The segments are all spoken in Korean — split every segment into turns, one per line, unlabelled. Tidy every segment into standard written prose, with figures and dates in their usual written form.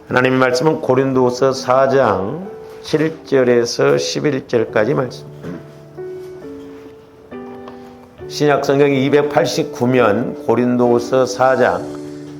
하나님의 말씀은 고린도후서 4장 7절에서 11절까지 말씀. 신약성경 289면 고린도후서 4장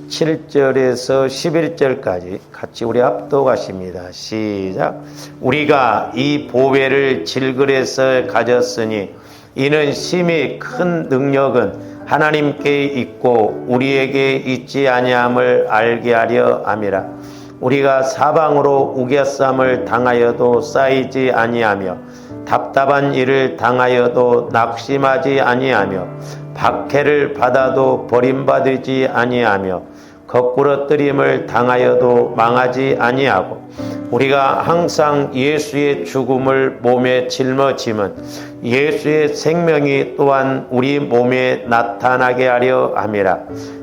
7절에서 11절까지 같이 우리 합독하십니다. 시작. 우리가 이 보배를 질그레서 가졌으니 이는 심히 큰 능력은 하나님께 있고 우리에게 있지 아니함을 알게 하려 함이라. 우리가 사방으로 우겨쌈을 당하여도 쌓이지 아니하며 답답한 일을 당하여도 낙심하지 아니하며 박해를 받아도 버림받지 아니하며 거꾸러뜨림을 당하여도 망하지 아니하고 우리가 항상 예수의 죽음을 몸에 짊어짐은 예수의 생명이 또한 우리 몸에 나타나게 하려 함이라.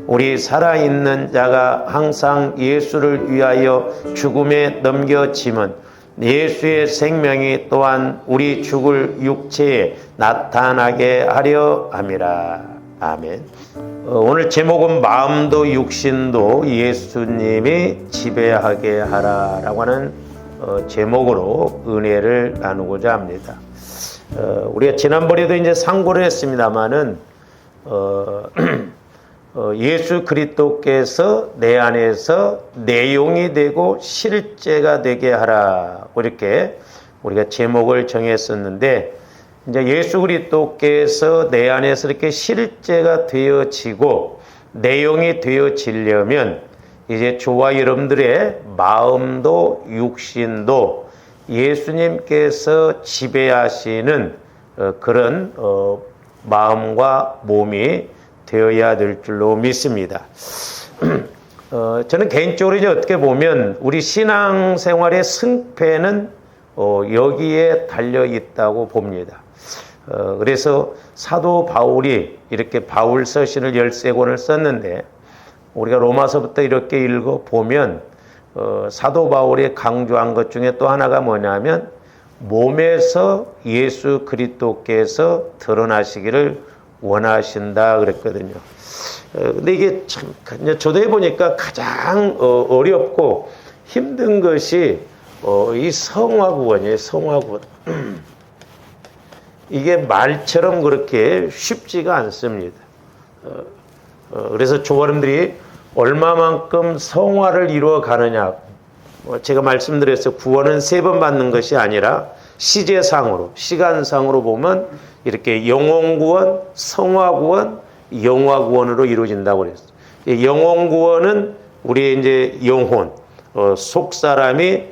우리 살아있는 자가 항상 예수를 위하여 죽음에 넘겨짐은 예수의 생명이 또한 우리 죽을 육체에 나타나게 하려 함이라. 아멘. 오늘 제목은 마음도 육신도 예수님이 지배하게 하라라고 하는 제목으로 은혜를 나누고자 합니다. 우리가 지난번에도 이제 상고를 했습니다마는 예수 그리스도께서 내 안에서 내용이 되고 실제가 되게 하라고 이렇게 우리가 제목을 정했었는데, 이제 예수 그리스도께서 내 안에서 이렇게 실제가 되어지고 내용이 되어지려면 이제 저와 여러분들의 마음도 육신도 예수님께서 지배하시는 그런 마음과 몸이 되어야 될 줄로 믿습니다. 저는 개인적으로 이제 어떻게 보면 우리 신앙생활의 승패는 여기에 달려 있다고 봅니다. 그래서 사도 바울이 이렇게 바울 서신을 13권을 썼는데 우리가 로마서부터 이렇게 읽어보면 사도 바울이 강조한 것 중에 또 하나가 뭐냐면 몸에서 예수 그리스도께서 드러나시기를 원하신다 그랬거든요. 근데 이게 참 저도 해보니까 가장 어렵고 힘든 것이 이 성화구원이에요. 성화구원. 이게 말처럼 그렇게 쉽지가 않습니다. 그래서 조원님들이 얼마만큼 성화를 이루어 가느냐, 제가 말씀드렸어요. 구원은 3번 받는 것이 아니라 시제상으로, 시간상으로 보면 이렇게 영혼구원, 성화구원, 영화구원으로 이루어진다고 그랬어요. 영혼구원은 우리의 이제 영혼, 속 사람이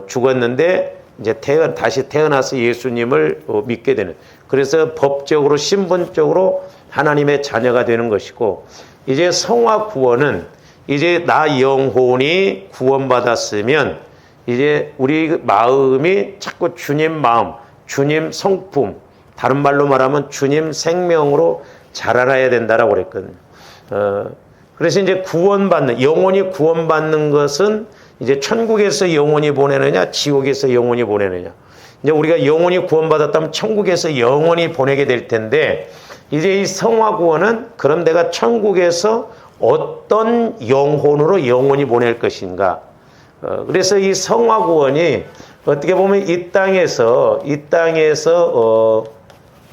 죽었는데 이제 다시 태어나서 예수님을 믿게 되는, 그래서 법적으로 신분적으로 하나님의 자녀가 되는 것이고, 이제 성화 구원은 이제 나 영혼이 구원받았으면 이제 우리 마음이 자꾸 주님 마음, 주님 성품, 다른 말로 말하면 주님 생명으로 자라나야 된다라고 그랬거든요. 그래서 이제 구원받는, 영혼이 구원받는 것은 이제 천국에서 영혼이 보내느냐, 지옥에서 영혼이 보내느냐. 이제 우리가 영혼이 구원받았다면 천국에서 영혼이 보내게 될 텐데, 이제 이 성화 구원은 그럼 내가 천국에서 어떤 영혼으로 영혼이 보낼 것인가. 그래서 이 성화 구원이 어떻게 보면 이 땅에서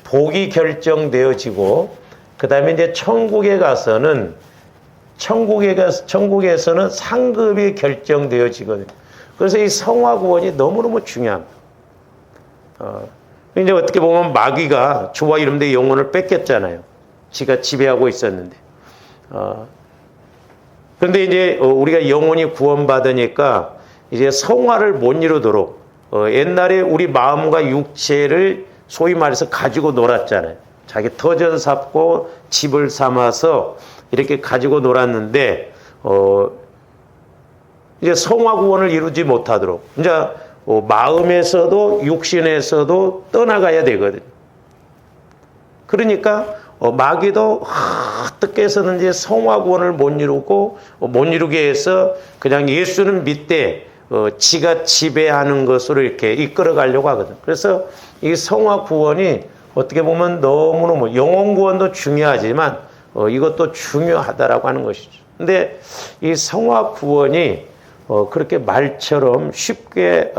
복이 결정되어지고, 그 다음에 이제 천국에 가서는 천국에서는 상급이 결정되어지거든요. 그래서 이 성화 구원이 너무너무 중요합니다. 이제 어떻게 보면 마귀가 저와 여러분들의 영혼을 뺏겼잖아요. 지가 지배하고 있었는데. 그런데 이제 우리가 영혼이 구원받으니까 이제 성화를 못 이루도록, 옛날에 우리 마음과 육체를 소위 말해서 가지고 놀았잖아요. 자기 터전 삼고 집을 삼아서 이렇게 가지고 놀았는데, 이제 성화 구원을 이루지 못하도록 이제 마음에서도 육신에서도 떠나가야 되거든요. 그러니까 마귀도 어떻게 해서든지 성화 구원을 못 이루게 해서 그냥 예수는 믿되 지가 지배하는 것으로 이렇게 이끌어 가려고 하거든. 그래서 이 성화 구원이 어떻게 보면 너무너무 영혼 구원도 중요하지만 이것도 중요하다라고 하는 것이죠. 근데 이 성화 구원이 그렇게 말처럼 쉽게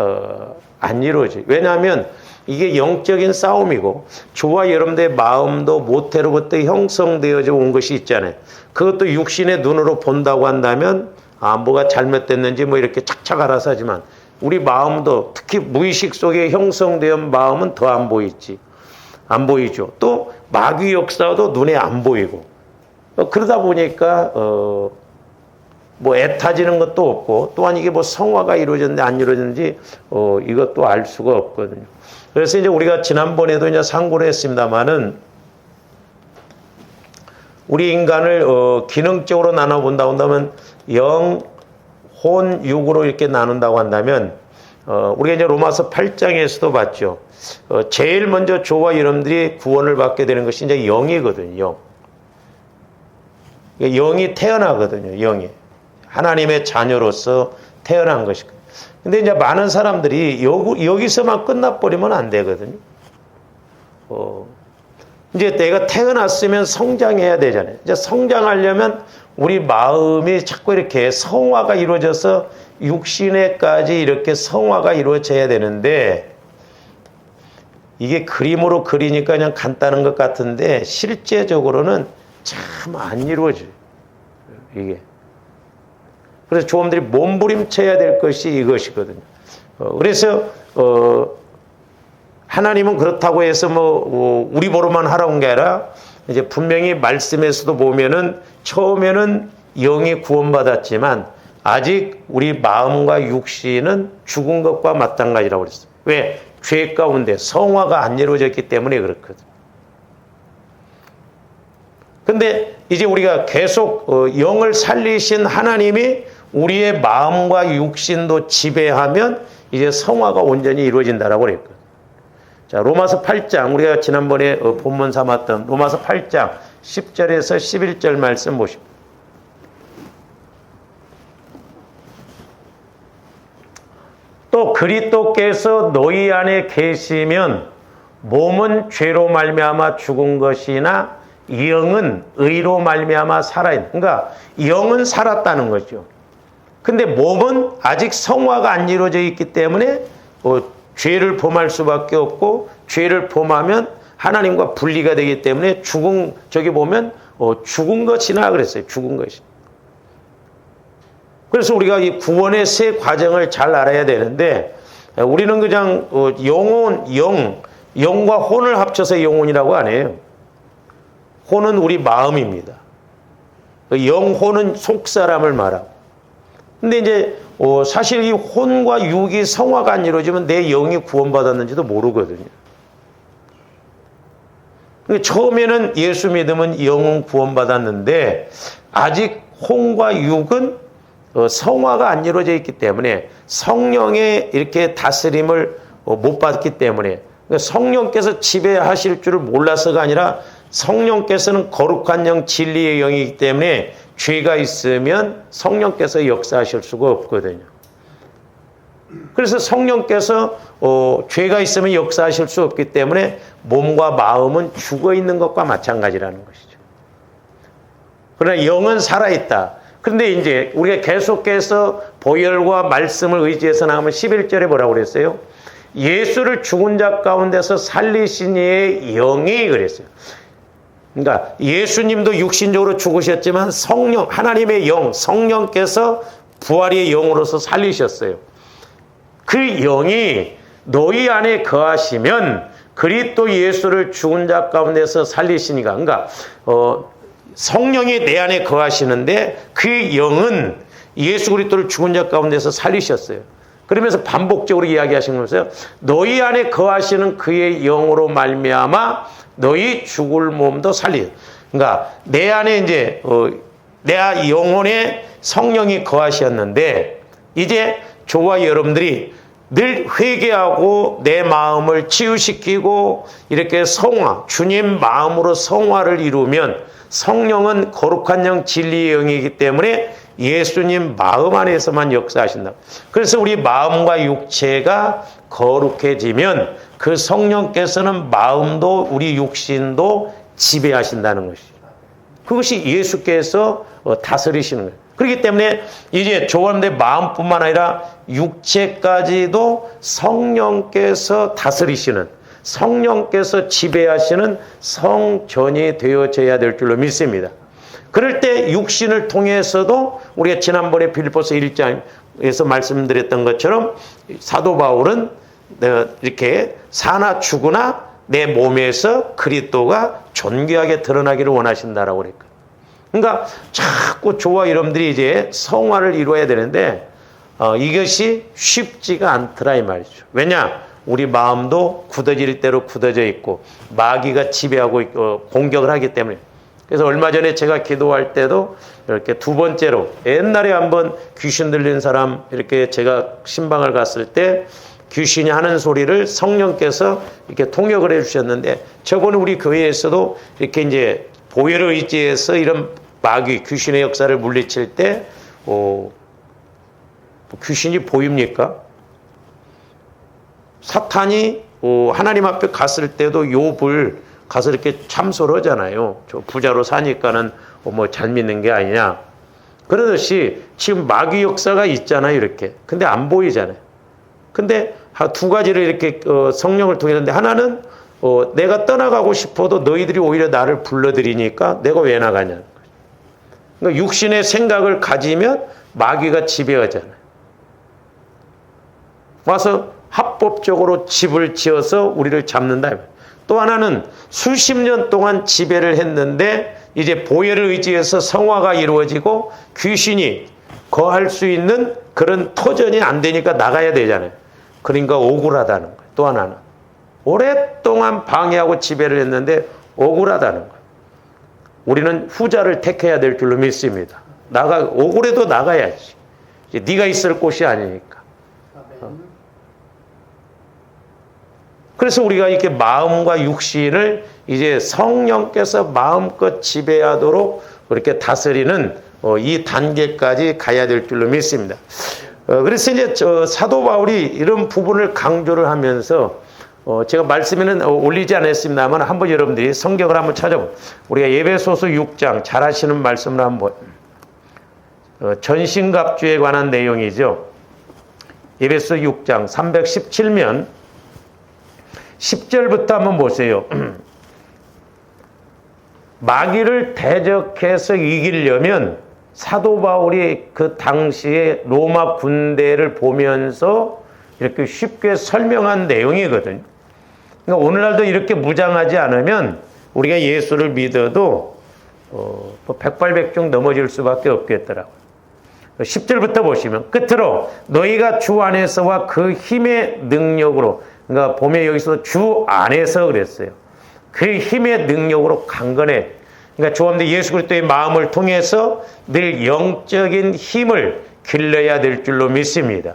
안 이루어져요. 왜냐하면 이게 영적인 싸움이고 저와 여러분들의 마음도 모태로부터 형성되어져 온 것이 있잖아요. 그것도 육신의 눈으로 본다고 한다면 뭐가 잘못됐는지 뭐 이렇게 착착 알아서 하지만 우리 마음도 특히 무의식 속에 형성된 마음은 더 안 보이지. 안 보이죠. 또 마귀 역사도 눈에 안 보이고 그러다 보니까 뭐 애타지는 것도 없고 또한 이게 뭐 성화가 이루어졌는지 안 이루어졌는지 이것도 알 수가 없거든요. 그래서 이제 우리가 지난번에도 이제 상고를 했습니다만은 우리 인간을 기능적으로 나눠본다고 한다면 영, 혼, 육으로 이렇게 나눈다고 한다면 우리가 이제 로마서 8장에서도 봤죠. 제일 먼저 저와 여러분들이 구원을 받게 되는 것이 이제 영이거든요. 영이 태어나거든요. 영이 하나님의 자녀로서 태어난 것이거든요. 근데 이제 많은 사람들이 여기서만 끝나버리면 안 되거든요. 이제 내가 태어났으면 성장해야 되잖아요. 이제 성장하려면 우리 마음이 자꾸 이렇게 성화가 이루어져서 육신에까지 이렇게 성화가 이루어져야 되는데 이게 그림으로 그리니까 그냥 간단한 것 같은데 실제적으로는 참 안 이루어져요. 이게. 그래서 조금들이 몸부림쳐야 될 것이 이것이거든요. 그래서 하나님은 그렇다고 해서 우리 보러만 하라는 게 아니라 이제 분명히 말씀에서도 보면은 처음에는 영이 구원받았지만 아직 우리 마음과 육신은 죽은 것과 마찬가지라고 그랬어요. 왜? 죄 가운데 성화가 안 이루어졌기 때문에 그렇거든. 근데 이제 우리가 계속 영을 살리신 하나님이 우리의 마음과 육신도 지배하면 이제 성화가 온전히 이루어진다라고 그랬거든. 자, 로마서 8장 우리가 지난번에 본문 삼았던 로마서 8장 10절에서 11절 말씀 보십시오. 또 그리스도께서 너희 안에 계시면 몸은 죄로 말미암아 죽은 것이나 영은 의로 말미암아 살아있는. 그러니까 영은 살았다는 거죠. 근데 몸은 아직 성화가 안 이루어져 있기 때문에 죄를 범할 수밖에 없고 죄를 범하면 하나님과 분리가 되기 때문에 저기 보면 죽은 것이나 그랬어요. 죽은 것이. 그래서 우리가 이 구원의 세 과정을 잘 알아야 되는데 우리는 그냥 영과 혼을 합쳐서 영혼이라고 안 해요. 혼은 우리 마음입니다. 영혼은 속사람을 말하고. 근데 이제 사실 이 혼과 육이 성화가 안 이루어지면 내 영이 구원받았는지도 모르거든요. 처음에는 예수 믿으면 영은 구원받았는데 아직 혼과 육은 성화가 안 이루어져 있기 때문에 성령의 이렇게 다스림을 못 받기 때문에 성령께서 지배하실 줄을 몰라서가 아니라 성령께서는 거룩한 영, 진리의 영이기 때문에 죄가 있으면 성령께서 역사하실 수가 없거든요. 그래서 성령께서 죄가 있으면 역사하실 수 없기 때문에 몸과 마음은 죽어 있는 것과 마찬가지라는 것이죠. 그러나 영은 살아있다. 그런데 이제 우리가 계속해서 보혈과 말씀을 의지해서 나가면 11절에 뭐라고 그랬어요? 예수를 죽은 자 가운데서 살리신 이의 영이 그랬어요. 그러니까 예수님도 육신적으로 죽으셨지만 성령, 하나님의 영, 성령께서 부활의 영으로서 살리셨어요. 그 영이 너희 안에 거하시면 그리스도 예수를 죽은 자 가운데서 살리시니까. 그러니까 성령이 내 안에 거하시는데 그 영은 예수 그리스도를 죽은 자 가운데서 살리셨어요. 그러면서 반복적으로 이야기하신 거면서요. 너희 안에 거하시는 그의 영으로 말미암아 너희 죽을 몸도 살리. 그러니까 내 안에 이제 내 영혼에 성령이 거하셨는데 이제 저와 여러분들이 늘 회개하고 내 마음을 치유시키고 이렇게 성화, 주님 마음으로 성화를 이루면 성령은 거룩한 영, 진리의 영이기 때문에 예수님 마음 안에서만 역사하신다. 그래서 우리 마음과 육체가 거룩해지면 그 성령께서는 마음도 우리 육신도 지배하신다는 것이죠. 그것이 예수께서 다스리시는 거예요. 그렇기 때문에 이제 조원대 마음뿐만 아니라 육체까지도 성령께서 다스리시는, 성령께서 지배하시는 성전이 되어져야 될 줄로 믿습니다. 그럴 때 육신을 통해서도 우리가 지난번에 빌립보서 1장에서 말씀드렸던 것처럼 사도 바울은 이렇게 사나 죽으나 내 몸에서 그리스도가 존귀하게 드러나기를 원하신다라고 그랬거든요. 그러니까 자꾸 저와 여러분들이 이제 성화를 이루어야 되는데 이것이 쉽지가 않더라 이 말이죠. 왜냐? 우리 마음도 굳어질 대로 굳어져 있고 마귀가 지배하고 있고 공격을 하기 때문에. 그래서 얼마 전에 제가 기도할 때도 이렇게 두 번째로 옛날에 한번 귀신 들린 사람 이렇게 제가 신방을 갔을 때 귀신이 하는 소리를 성령께서 이렇게 통역을 해주셨는데 저번에 우리 교회에서도 이렇게 이제 보혈을 의지해서 이런 마귀 귀신의 역사를 물리칠 때 귀신이 보입니까? 사탄이 하나님 앞에 갔을 때도 욥을 가서 이렇게 참소를 하잖아요. 저 부자로 사니까는 뭐 잘 믿는 게 아니냐. 그러듯이 지금 마귀 역사가 있잖아요. 이렇게. 근데 안 보이잖아요. 근데 두 가지를 이렇게 성령을 통했는데 하나는 내가 떠나가고 싶어도 너희들이 오히려 나를 불러들이니까 내가 왜 나가냐. 그러니까 육신의 생각을 가지면 마귀가 지배하잖아요. 와서 합법적으로 집을 지어서 우리를 잡는다. 또 하나는 수십 년 동안 지배를 했는데 이제 보혈을 의지해서 성화가 이루어지고 귀신이 거할 수 있는 그런 터전이 안 되니까 나가야 되잖아요. 그러니까 억울하다는 거예요. 또 하나는 오랫동안 방해하고 지배를 했는데 억울하다는 거예요. 우리는 후자를 택해야 될 줄로 믿습니다. 억울해도 나가야지. 이제 네가 있을 곳이 아니니까. 그래서 우리가 이렇게 마음과 육신을 이제 성령께서 마음껏 지배하도록 그렇게 다스리는 이 단계까지 가야 될 줄로 믿습니다. 그래서 이제 사도 바울이 이런 부분을 강조를 하면서 제가 말씀에는 올리지 않았습니다만 한번 여러분들이 성경을 한번 찾아보세요. 우리가 에베소서 6장 잘 아시는 말씀을 한번 전신갑주에 관한 내용이죠. 에베소 6장 317면 10절부터 한번 보세요. 마귀를 대적해서 이기려면 사도 바울이 그 당시에 로마 군대를 보면서 이렇게 쉽게 설명한 내용이거든요. 그러니까 오늘날도 이렇게 무장하지 않으면 우리가 예수를 믿어도 백발백중 넘어질 수밖에 없겠더라고요. 10절부터 보시면 끝으로 너희가 주 안에서와 그 힘의 능력으로, 그러니까 보면 여기서 주 안에서 그랬어요. 그 힘의 능력으로 강건해. 그러니까 조합대 예수 그리스도의 마음을 통해서 늘 영적인 힘을 길러야 될 줄로 믿습니다.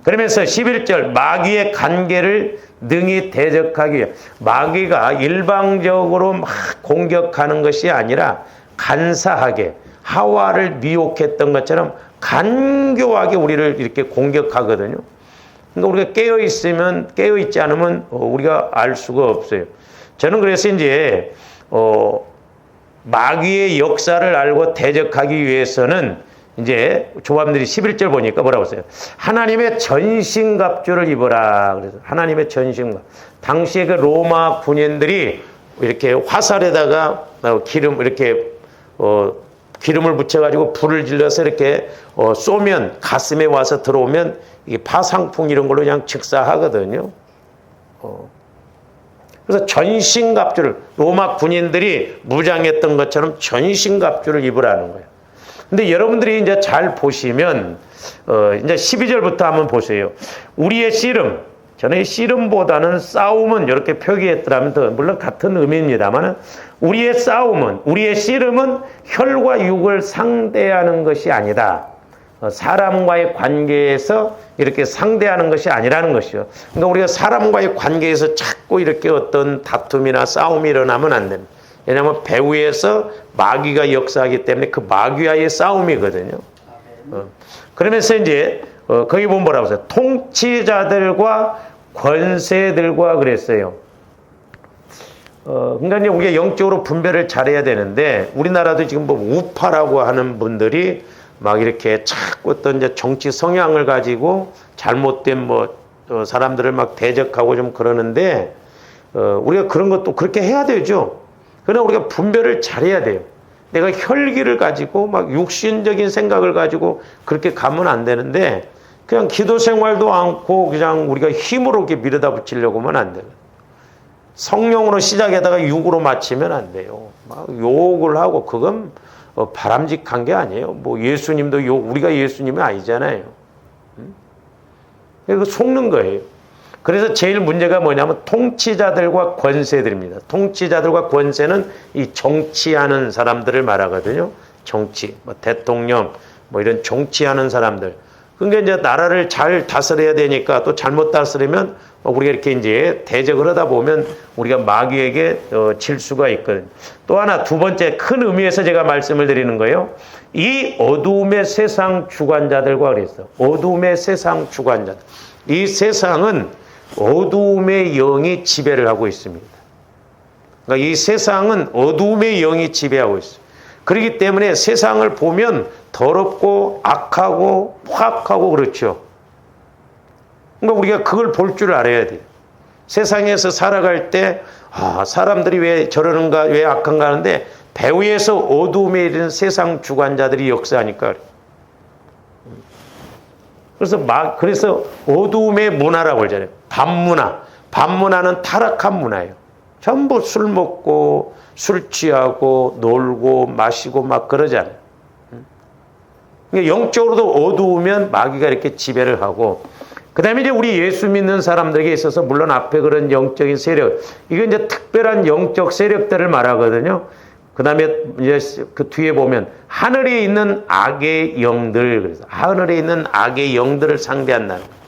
그러면서 11절 마귀의 관계를 능히 대적하기 위해, 마귀가 일방적으로 막 공격하는 것이 아니라 간사하게 하와를 미혹했던 것처럼 간교하게 우리를 이렇게 공격하거든요. 그러니까 우리가 깨어있으면, 깨어있지 않으면 우리가 알 수가 없어요. 저는 그래서 이제 마귀의 역사를 알고 대적하기 위해서는 이제 조합들이 11절 보니까 뭐라고 써요? 하나님의 전신갑주를 입어라. 그래서 하나님의 전신갑. 당시에 그 로마 군인들이 이렇게 화살에다가 기름을 붙여가지고 불을 질러서 이렇게 쏘면 가슴에 와서 들어오면 이게 파상풍 이런 걸로 그냥 즉사하거든요. 그래서 전신갑주를 로마 군인들이 무장했던 것처럼 전신갑주를 입으라는 거예요. 근데 여러분들이 이제 잘 보시면 이제 12절부터 한번 보세요. 우리의 씨름, 저는 씨름보다는 싸움은 이렇게 표기했더라면 더 물론 같은 의미입니다만 우리의 싸움은, 우리의 씨름은 혈과 육을 상대하는 것이 아니다. 사람과의 관계에서 이렇게 상대하는 것이 아니라는 것이요. 그러니까 우리가 사람과의 관계에서 자꾸 이렇게 어떤 다툼이나 싸움이 일어나면 안 됩니다. 왜냐하면 배후에서 마귀가 역사하기 때문에 그 마귀와의 싸움이거든요. 그러면서 이제 거기 보면 뭐라고 했어요? 통치자들과 권세들과 그랬어요. 그러니까 이제 우리가 영적으로 분별을 잘해야 되는데 우리나라도 지금 뭐 우파라고 하는 분들이 막 이렇게 자꾸 어떤 이제 정치 성향을 가지고 잘못된 사람들을 막 대적하고 좀 그러는데, 우리가 그런 것도 그렇게 해야 되죠. 그러나 우리가 분별을 잘해야 돼요. 내가 혈기를 가지고 막 육신적인 생각을 가지고 그렇게 가면 안 되는데, 그냥 기도 생활도 않고 그냥 우리가 힘으로 이렇게 밀어다 붙이려고 하면 안 돼요. 성령으로 시작에다가 육으로 마치면 안 돼요. 막 욕을 하고 그건 바람직한 게 아니에요. 예수님도 우리가 예수님이 아니잖아요. 그래서 속는 거예요. 그래서 제일 문제가 뭐냐면 통치자들과 권세들입니다. 통치자들과 권세는 이 정치하는 사람들을 말하거든요. 정치, 대통령, 이런 정치하는 사람들. 그러니까 이제 나라를 잘 다스려야 되니까 또 잘못 다스리면 우리가 이렇게 이제 대적을 하다 보면 우리가 마귀에게 질 수가 있거든요. 또 하나, 두 번째 큰 의미에서 제가 말씀을 드리는 거예요. 이 어두움의 세상 주관자들과 그랬어요. 어두움의 세상 주관자들. 이 세상은 어두움의 영이 지배를 하고 있습니다. 그러니까 이 세상은 어두움의 영이 지배하고 있어요. 그렇기 때문에 세상을 보면 더럽고 악하고 포악하고 그렇죠. 그러니까 우리가 그걸 볼 줄 알아야 돼요. 세상에서 살아갈 때 사람들이 왜 저러는가, 왜 악한가 하는데 배후에서 어두움에 이르는 세상 주관자들이 역사하니까. 그래서 어두움의 문화라고 그러잖아요. 밤문화. 밤문화는 타락한 문화예요. 전부 술 먹고 술 취하고 놀고 마시고 막 그러잖아요. 그러니까 영적으로도 어두우면 마귀가 이렇게 지배를 하고, 그 다음에 이제 우리 예수 믿는 사람들에게 있어서 물론 앞에 그런 영적인 세력, 이건 이제 특별한 영적 세력들을 말하거든요. 그 다음에 이제 그 뒤에 보면 하늘에 있는 악의 영들, 그래서 하늘에 있는 악의 영들을 상대한다는 거예요.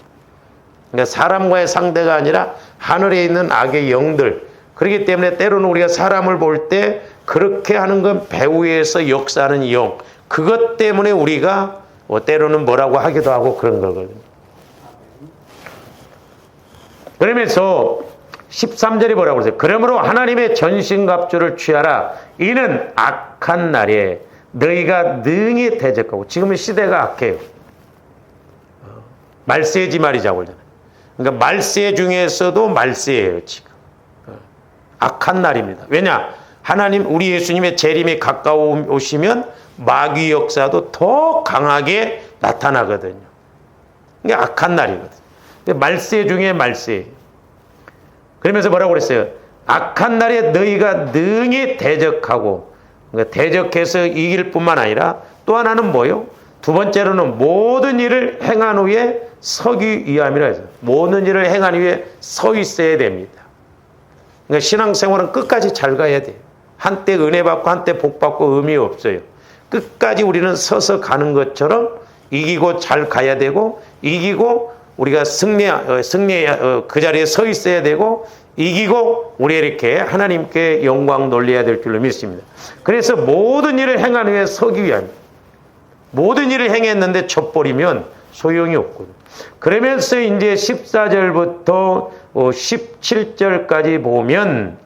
그러니까 사람과의 상대가 아니라 하늘에 있는 악의 영들. 그렇기 때문에 때로는 우리가 사람을 볼 때 그렇게 하는 건 배후에서 역사하는 영. 그것 때문에 우리가 때로는 뭐라고 하기도 하고 그런 거거든요. 그러면서 13절이 뭐라고 그러세요? 그러므로 하나님의 전신갑주를 취하라. 이는 악한 날에 너희가 능히 대적하고. 지금은 시대가 악해요. 말세지 말이자고 그러잖아요. 그러니까 말세 중에서도 말세예요, 지금. 악한 날입니다. 왜냐? 하나님, 우리 예수님의 재림이 가까워 오시면 마귀 역사도 더 강하게 나타나거든요. 이게 악한 날이거든요. 말세 중에 말세. 그러면서 뭐라고 그랬어요? 악한 날에 너희가 능히 대적하고, 그러니까 대적해서 이길 뿐만 아니라 또 하나는 뭐요? 두 번째로는 모든 일을 행한 후에 서기 위함이라 해서 모든 일을 행한 후에 서 있어야 됩니다. 그러니까 신앙생활은 끝까지 잘 가야 돼요. 한때 은혜 받고 한때 복 받고 의미 없어요. 끝까지 우리는 서서 가는 것처럼 이기고 잘 가야 되고, 이기고 우리가 승리 그 자리에 서 있어야 되고, 이기고 우리 이렇게 하나님께 영광 돌려야 될 줄로 믿습니다. 그래서 모든 일을 행한 후에 서기 위함. 모든 일을 행했는데 져버리면 소용이 없거든요. 그러면서 이제 14절부터 17절까지 보면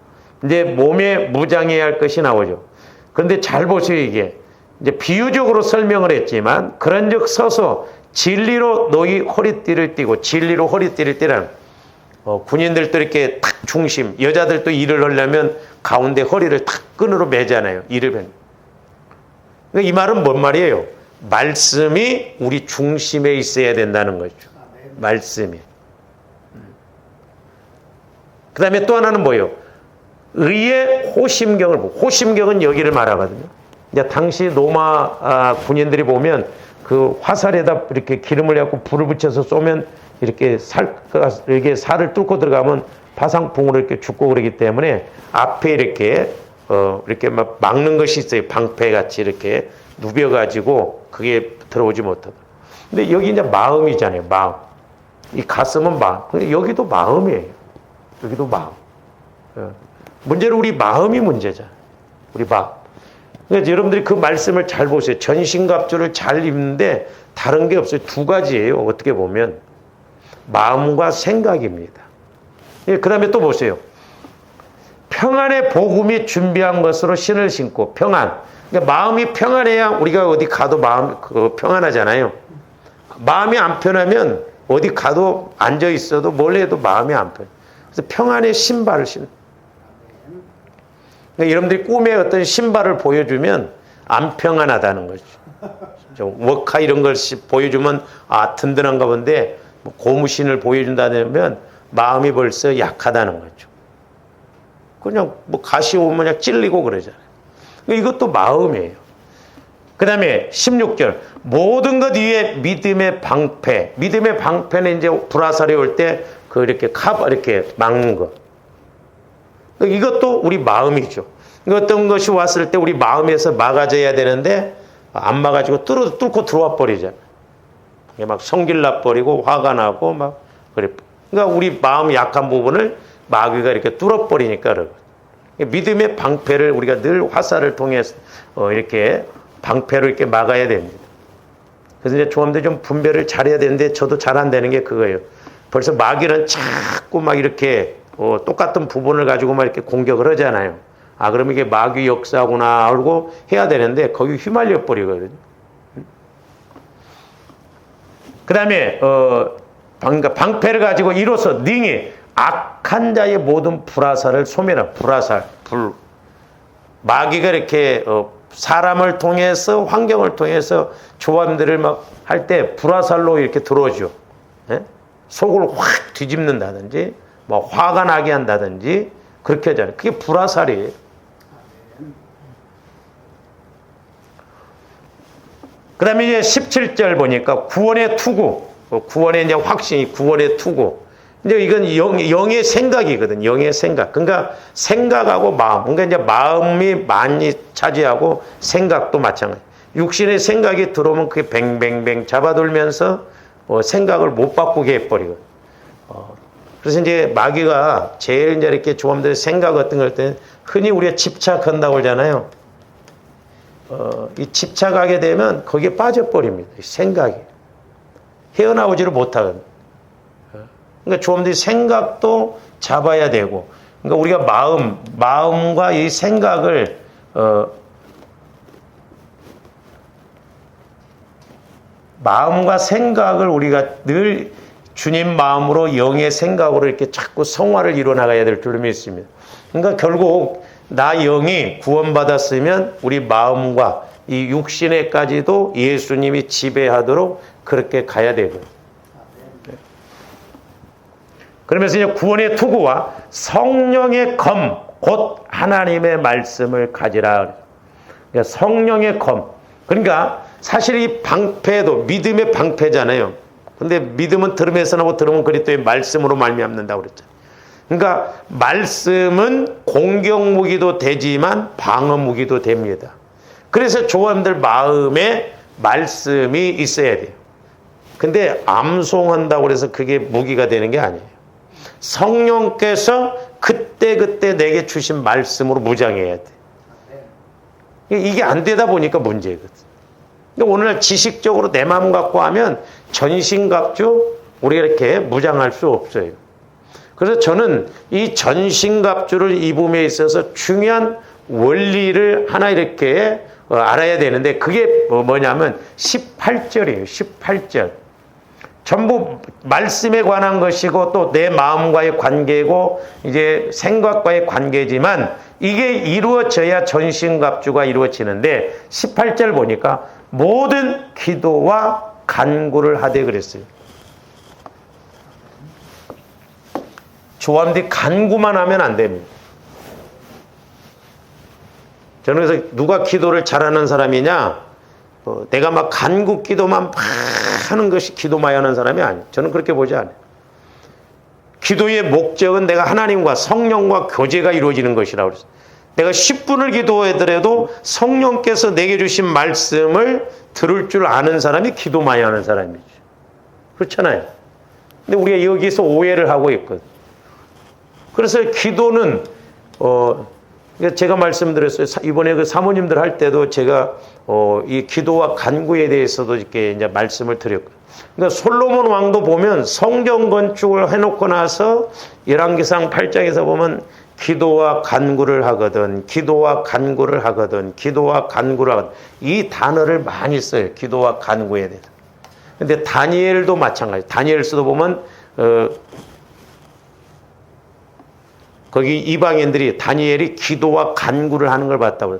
이제 몸에 무장해야 할 것이 나오죠. 그런데 잘 보세요. 이게 이제 비유적으로 설명을 했지만, 그런즉 서서 진리로 너희 허리띠를 띠고. 진리로 허리띠를 띠라는, 군인들도 이렇게 탁 중심, 여자들도 일을 하려면 가운데 허리를 탁 끈으로 매잖아요. 일을 매는. 그러니까 이 말은 뭔 말이에요? 말씀이 우리 중심에 있어야 된다는 거죠. 말씀이. 그 다음에 또 하나는 뭐예요? 의의 호심경을 보고. 호심경은 여기를 말하거든요. 이제 당시 로마 군인들이 보면 그 화살에다 이렇게 기름을 갖고 불을 붙여서 쏘면 이렇게 살을 뚫고 들어가면 파상풍으로 이렇게 죽고 그러기 때문에 앞에 이렇게 막 막는 것이 있어요. 방패같이 이렇게 누벼가지고 그게 들어오지 못하다. 근데 여기 이제 마음이잖아요. 마음. 이 가슴은 마음. 근데 여기도 마음이에요. 여기도 마음. 문제는 우리 마음이 문제잖아요. 우리 마음. 그러니까 여러분들이 그 말씀을 잘 보세요. 전신갑주를 잘 입는데 다른 게 없어요. 두 가지예요. 어떻게 보면. 마음과 생각입니다. 그 다음에 또 보세요. 평안의 복음이 준비한 것으로 신을 신고. 평안. 그러니까 마음이 평안해야 우리가 어디 가도 마음 평안하잖아요. 마음이 안 편하면 어디 가도 앉아 있어도 뭘 해도 마음이 안 편해. 그래서 평안의 신발을 신는. 그러니까 여러분들이 꿈에 어떤 신발을 보여주면 안 평안하다는 거죠. 워카 이런 걸 보여주면 아 든든한가 본데 뭐 고무신을 보여준다면 마음이 벌써 약하다는 거죠. 그냥 뭐 가시 오면 그냥 찔리고 그러잖아요. 이것도 마음이에요. 그 다음에 16절 모든 것 위에 믿음의 방패. 믿음의 방패는 이제 불화살이 올 때 그 이렇게 이렇게 막는 거. 이것도 우리 마음이죠. 어떤 것이 왔을 때 우리 마음에서 막아져야 되는데 안 막아지고 뚫고 들어와 버리잖아요. 막 성질 나 버리고 화가 나고 막 그래. 그러니까 우리 마음 약한 부분을 마귀가 이렇게 뚫어 버리니까 그러거든요. 믿음의 방패를 우리가 늘 화살을 통해서 이렇게 방패로 이렇게 막아야 됩니다. 그래서 이제 조합들 좀 분별을 잘해야 되는데 저도 잘 안 되는 게 그거예요. 벌써 마귀는 자꾸 막 이렇게 똑같은 부분을 가지고 막 이렇게 공격을 하잖아요. 아, 그러면 이게 마귀 역사구나 알고 해야 되는데 거기 휘말려 버리거든요. 그 다음에 방패를 가지고 이로써 능히 악한 자의 모든 불화살을 소멸한 불화살, 마귀가 이렇게 사람을 통해서 환경을 통해서 조합들을 막 할 때 불화살로 이렇게 들어오죠. 예? 속을 확 뒤집는다든지 뭐 화가 나게 한다든지 그렇게 하잖아요. 그게 불화살이에요. 그 다음에 이제 17절 보니까 구원의 투구, 구원의 이제 확신이 구원의 투구. 이제 이건 영의 생각이거든. 영의 생각. 그러니까 생각하고 마음. 그러니까 이제 마음이 많이 차지하고 생각도 마찬가지. 육신의 생각이 들어오면 그게 뱅뱅뱅 잡아돌면서 생각을 못 바꾸게 해버리거든. 그래서 이제 마귀가 제일 이제 이렇게 조합들의 생각 같은 걸 때 흔히 우리가 집착한다고 그러잖아요. 이 집착하게 되면 거기에 빠져버립니다. 생각이. 헤어나오지를 못하거든. 그러니까 조합들이 생각도 잡아야 되고, 그러니까 우리가 마음과 이 생각을, 마음과 생각을 우리가 늘 주님 마음으로 영의 생각으로 이렇게 자꾸 성화를 이뤄나가야 될 줄로 믿습니다. 그러니까 결국 나 영이 구원받았으면 우리 마음과 이 육신에까지도 예수님이 지배하도록 그렇게 가야 되거든요. 그러면서 이제 구원의 투구와 성령의 검, 곧 하나님의 말씀을 가지라. 그러니까 성령의 검. 그러니까 사실 이 방패도 믿음의 방패잖아요. 근데 믿음은 들음에서 나고 들음은 그리스도의 말씀으로 말미암는다고 그랬잖아요. 그러니까 말씀은 공격 무기도 되지만 방어 무기도 됩니다. 그래서 조원들 마음에 말씀이 있어야 돼요. 근데 암송한다고 해서 그게 무기가 되는 게 아니에요. 성령께서 그때그때 내게 주신 말씀으로 무장해야 돼. 이게 안 되다 보니까 문제거든. 오늘날 지식적으로 내 마음 갖고 하면 전신갑주 우리가 이렇게 무장할 수 없어요. 그래서 저는 이 전신갑주를 입음에 있어서 중요한 원리를 하나 이렇게 알아야 되는데 그게 뭐냐면 18절이에요. 18절. 전부 말씀에 관한 것이고 또 내 마음과의 관계고 이제 생각과의 관계지만 이게 이루어져야 전신갑주가 이루어지는데 18절 보니까 모든 기도와 간구를 하되 그랬어요. 조함들이 간구만 하면 안 됩니다. 저는 그래서 누가 기도를 잘하는 사람이냐 내가 막 간구 기도만 막 하는 것이 기도만 하는 사람이 아니에요. 저는 그렇게 보지 않아요. 기도의 목적은 내가 하나님과 성령과 교제가 이루어지는 것이라고 그랬어요. 내가 10분을 기도하더라도 성령께서 내게 주신 말씀을 들을 줄 아는 사람이 기도만 하는 사람이죠. 그렇잖아요. 근데 우리가 여기서 오해를 하고 있거든. 그래서 기도는 제가 말씀드렸어요. 이번에 그 사모님들 할 때도 제가 이 기도와 간구에 대해서도 이렇게 이제 말씀을 드렸고, 그러니까 솔로몬 왕도 보면 성전 건축을 해놓고 나서 열왕기상 8장에서 보면 기도와 간구를 하거든, 기도와 간구를 하거든, 기도와 간구를 하거든. 이 단어를 많이 써요. 기도와 간구에 대해서. 근데 다니엘도 마찬가지. 다니엘서도 보면 거기 이방인들이 다니엘이 기도와 간구를 하는 걸 봤다고.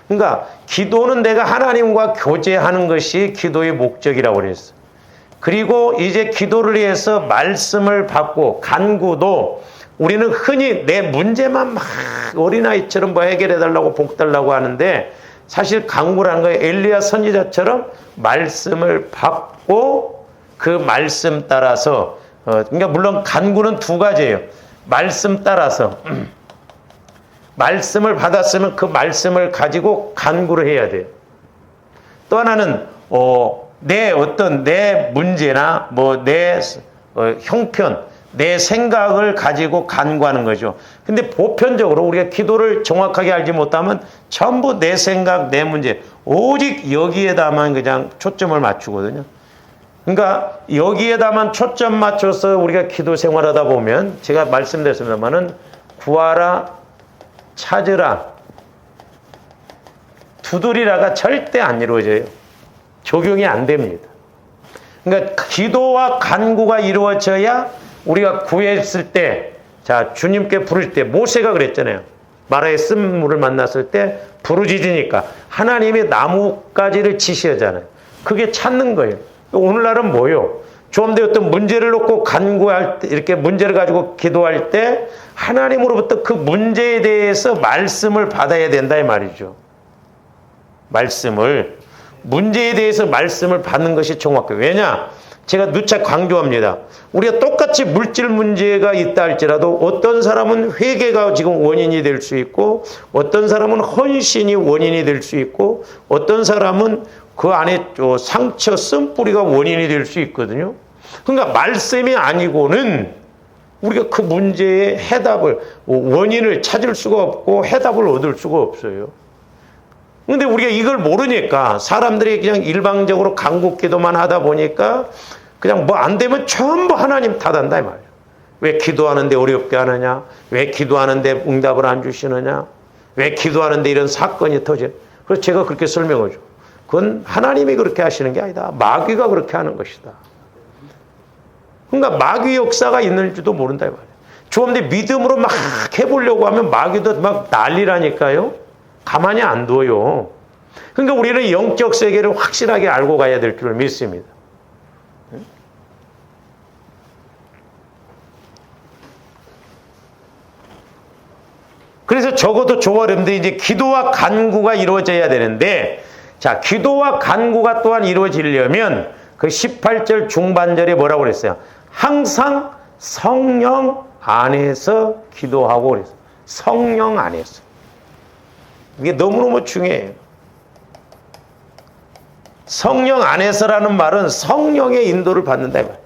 그러니까 기도는 내가 하나님과 교제하는 것이 기도의 목적이라고 그랬어. 그리고 이제 기도를 위해서 말씀을 받고, 간구도 우리는 흔히 내 문제만 막 어린아이처럼 뭐 해결해달라고 복 달라고 하는데, 사실 간구라는 거예요. 엘리야 선지자처럼 말씀을 받고 그 말씀 따라서, 그러니까 물론 간구는 두 가지예요. 말씀 따라서 말씀을 받았으면 그 말씀을 가지고 간구를 해야 돼요. 또 하나는 내 문제나 뭐 내 형편, 내 생각을 가지고 간구하는 거죠. 근데 보편적으로 우리가 기도를 정확하게 알지 못하면 전부 내 생각, 내 문제, 오직 여기에다만 그냥 초점을 맞추거든요. 그러니까 여기에다만 초점 맞춰서 우리가 기도 생활하다 보면, 제가 말씀드렸습니다만은 구하라, 찾으라, 두드리라가 절대 안 이루어져요. 적용이 안 됩니다. 그러니까 기도와 간구가 이루어져야 우리가 구했을 때, 자, 주님께 부를 때, 모세가 그랬잖아요. 마라의 쓴물을 만났을 때 부르짖으니까 하나님이 나뭇가지를 치시잖아요. 그게 찾는 거예요. 오늘날은 뭐요? 좀 더 어떤 문제를 놓고 간구할 때, 이렇게 문제를 가지고 기도할 때 하나님으로부터 그 문제에 대해서 말씀을 받아야 된다 이 말이죠. 문제에 대해서 말씀을 받는 것이 정확해요. 왜냐? 제가 누차 강조합니다. 우리가 똑같이 물질 문제가 있다 할지라도 어떤 사람은 회개가 지금 원인이 될 수 있고, 어떤 사람은 헌신이 원인이 될 수 있고, 어떤 사람은 그 안에 상처, 쓴뿌리가 원인이 될 수 있거든요. 그러니까 말씀이 아니고는 우리가 그 문제의 해답을, 원인을 찾을 수가 없고 해답을 얻을 수가 없어요. 근데 우리가 이걸 모르니까 사람들이 그냥 일방적으로 간구기도만 하다 보니까 그냥 뭐 안 되면 전부 하나님 탓한다 이 말이에요. 왜 기도하는데 어렵게 하느냐? 왜 기도하는데 응답을 안 주시느냐? 왜 기도하는데 이런 사건이 터져? 그래서 제가 그렇게 설명하죠. 그건 하나님이 그렇게 하시는 게 아니다. 마귀가 그렇게 하는 것이다. 그러니까 마귀 역사가 있는지도 모른다 이 말이에요. 좋은데 믿음으로 막 해보려고 하면 마귀도 막 난리라니까요. 가만히 안 둬요. 그러니까 우리는 영적 세계를 확실하게 알고 가야 될 줄을 믿습니다. 그래서 적어도 조어름도 이제 기도와 간구가 이루어져야 되는데, 자, 기도와 간구가 또한 이루어지려면 그 18절 중반절에 뭐라고 그랬어요? 항상 성령 안에서 기도하고 그랬어요. 성령 안에서. 이게 너무너무 중요해요. 성령 안에서라는 말은 성령의 인도를 받는다 이 말이에요.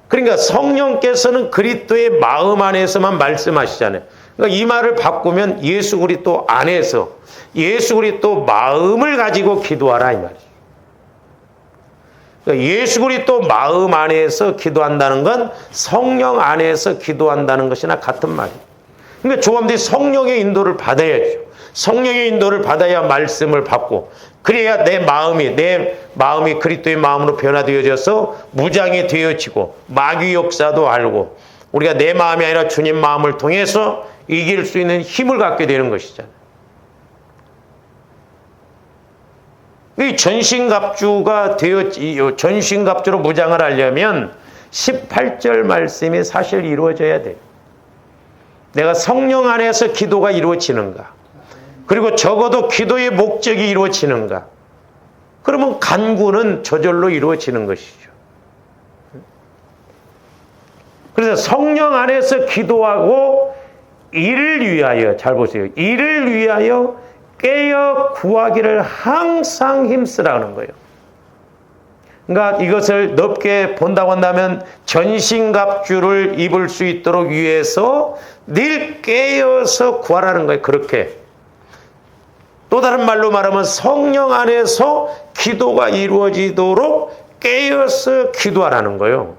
그러니까 성령께서는 그리스도의 마음 안에서만 말씀하시잖아요. 그러니까 이 말을 바꾸면 예수 그리스도 안에서, 예수 그리스도 마음을 가지고 기도하라 이 말이죠. 그러니까 예수 그리스도 마음 안에서 기도한다는 건 성령 안에서 기도한다는 것이나 같은 말이에요. 그러니까 조감들이 성령의 인도를 받아야죠. 성령의 인도를 받아야 말씀을 받고, 그래야 내 마음이 그리스도의 마음으로 변화되어져서 무장이 되어지고, 마귀 역사도 알고, 우리가 내 마음이 아니라 주님 마음을 통해서 이길 수 있는 힘을 갖게 되는 것이잖아요. 이 전신갑주로 무장을 하려면 18절 말씀이 사실 이루어져야 돼요. 내가 성령 안에서 기도가 이루어지는가? 그리고 적어도 기도의 목적이 이루어지는가? 그러면 간구는 저절로 이루어지는 것이죠. 그래서 성령 안에서 기도하고 이를 위하여, 잘 보세요. 이를 위하여 깨어 구하기를 항상 힘쓰라는 거예요. 그러니까 이것을 넓게 본다고 한다면 전신갑주를 입을 수 있도록 위해서 늘 깨어서 구하라는 거예요. 그렇게. 또 다른 말로 말하면 성령 안에서 기도가 이루어지도록 깨어서 기도하라는 거예요.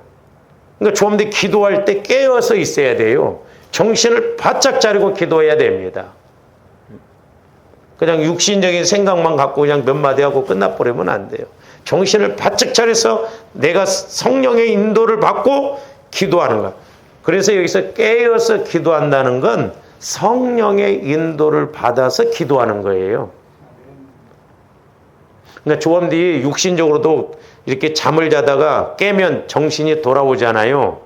그러니까 좀 더 기도할 때 깨어서 있어야 돼요. 정신을 바짝 차리고 기도해야 됩니다. 그냥 육신적인 생각만 갖고 그냥 몇 마디 하고 끝나버리면 안 돼요. 정신을 바짝 차려서 내가 성령의 인도를 받고 기도하는 거야. 그래서 여기서 깨어서 기도한다는 건 성령의 인도를 받아서 기도하는 거예요. 그러니까 조원들이 육신적으로도 이렇게 잠을 자다가 깨면 정신이 돌아오잖아요.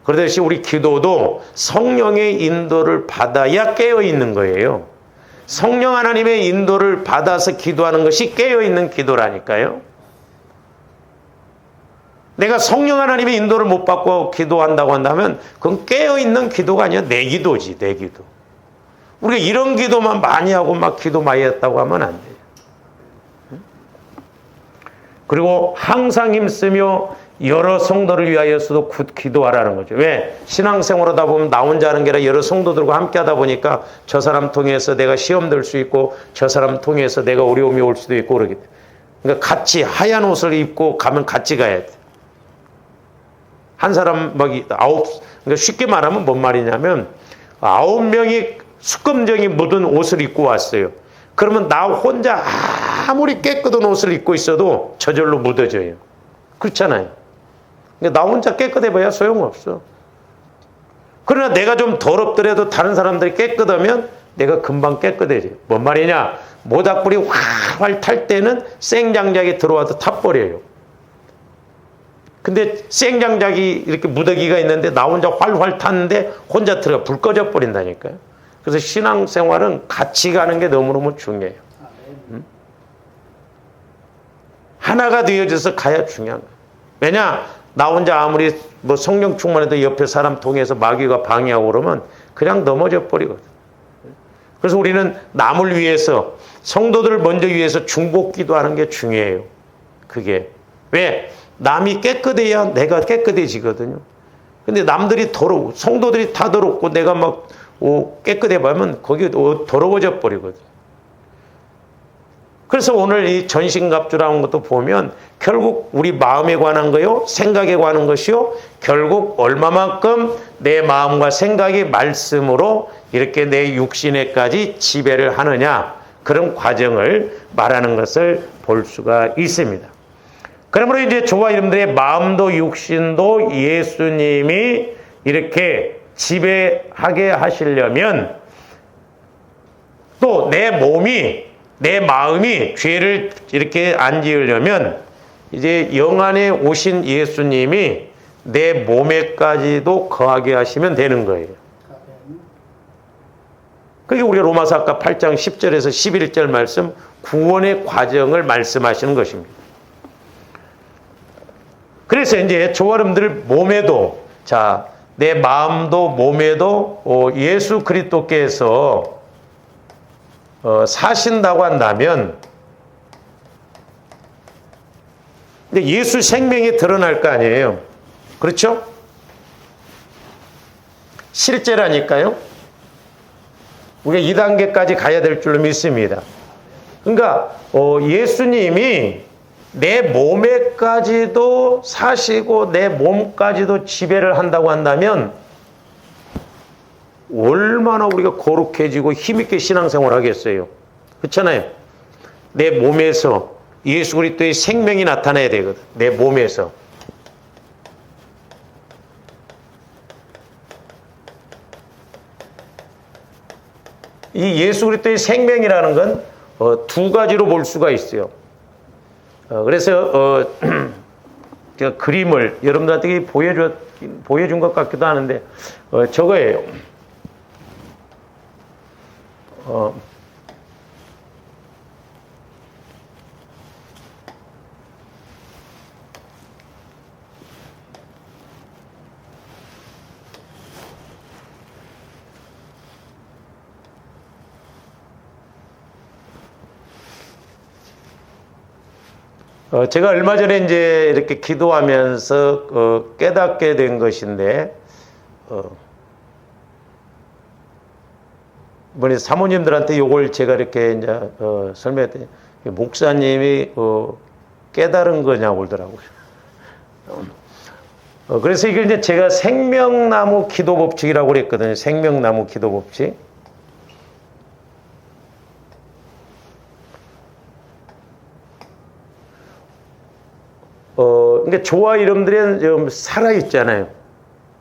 그러듯이 우리 기도도 성령의 인도를 받아야 깨어 있는 거예요. 성령 하나님의 인도를 받아서 기도하는 것이 깨어 있는 기도라니까요. 내가 성령 하나님의 인도를 못 받고 기도한다고 한다면 그건 깨어 있는 기도가 아니야. 내 기도지, 내 기도. 우리가 이런 기도만 많이 하고 막 기도 많이 했다고 하면 안 돼요. 그리고 항상 힘쓰며 여러 성도를 위하여서도 기도하라는 거죠. 왜? 신앙생활 하다 보면 나 혼자 하는 게 아니라 여러 성도들과 함께 하다 보니까 저 사람 통해서 내가 시험 들 수 있고 저 사람 통해서 내가 어려움이 올 수도 있고 그러기 때문에. 그러니까 같이 하얀 옷을 입고 가면 같이 가야 돼. 한 사람 막 그러니까 쉽게 말하면 뭔 말이냐면 9명이 수검정이 묻은 옷을 입고 왔어요. 그러면 나 혼자 아무리 깨끗한 옷을 입고 있어도 저절로 묻어져요. 그렇잖아요. 그러니까 나 혼자 깨끗해봐야 소용없어. 그러나 내가 좀 더럽더라도 다른 사람들이 깨끗하면 내가 금방 깨끗해져요. 뭔 말이냐? 모닥불이 활활 탈 때는 생장작이 들어와도 타버려요. 근데 생장작이 이렇게 무더기가 있는데 나 혼자 활활 탔는데 혼자 들어가 불 꺼져 버린다니까요. 그래서 신앙생활은 같이 가는 게 너무너무 중요해요. 하나가 되어져서 가야 중요한 거예요. 왜냐? 나 혼자 아무리 뭐 성령 충만해도 옆에 사람 통해서 마귀가 방해하고 그러면 그냥 넘어져 버리거든. 그래서 우리는 남을 위해서 성도들을 먼저 위해서 중복 기도하는 게 중요해요. 그게. 왜? 남이 깨끗해야 내가 깨끗해지거든요. 근데 남들이 더러워, 성도들이 다 더럽고 내가 막 깨끗해 보면 거기 더러워져 버리거든. 그래서 오늘 이 전신갑주라는 것도 보면 결국 우리 마음에 관한 거요, 생각에 관한 것이요, 결국 얼마만큼 내 마음과 생각이 말씀으로 이렇게 내 육신에까지 지배를 하느냐, 그런 과정을 말하는 것을 볼 수가 있습니다. 그러므로 이제 저와 여러분들의 마음도 육신도 예수님이 이렇게 지배하게 하시려면 또 내 몸이 내 마음이 죄를 이렇게 안 지으려면 이제 영안에 오신 예수님이 내 몸에까지도 거하게 하시면 되는 거예요. 그게 우리 로마서 아까 8장 10절에서 11절 말씀 구원의 과정을 말씀하시는 것입니다. 그래서 이제 저와 여러분들 몸에도 내 마음도 몸에도 예수 그리스도께서 사신다고 한다면 예수 생명이 드러날 거 아니에요. 그렇죠? 실제라니까요. 우리가 2단계까지 가야 될 줄로 믿습니다. 그러니까 예수님이 내 몸에까지도 사시고 내 몸까지도 지배를 한다고 한다면 얼마나 우리가 거룩해지고 힘있게 신앙생활 하겠어요. 그렇잖아요. 내 몸에서 예수 그리스도의 생명이 나타나야 되거든. 내 몸에서. 이 예수 그리스도의 생명이라는 건 두 가지로 볼 수가 있어요. 그래서 제가 그림을 여러분들한테 보여준 것 같기도 하는데 저거예요. 제가 얼마 전에 이제 이렇게 기도하면서 깨닫게 된 것인데, 이번에 사모님들한테 요걸 제가 이렇게 이제 설명했더니 목사님이 깨달은 거냐고 그러더라고요. 그래서 이걸 이제 제가 생명나무 기도 법칙이라고 그랬거든요. 생명나무 기도 법칙. 그러니까 저와 여러분들은 좀 살아있잖아요.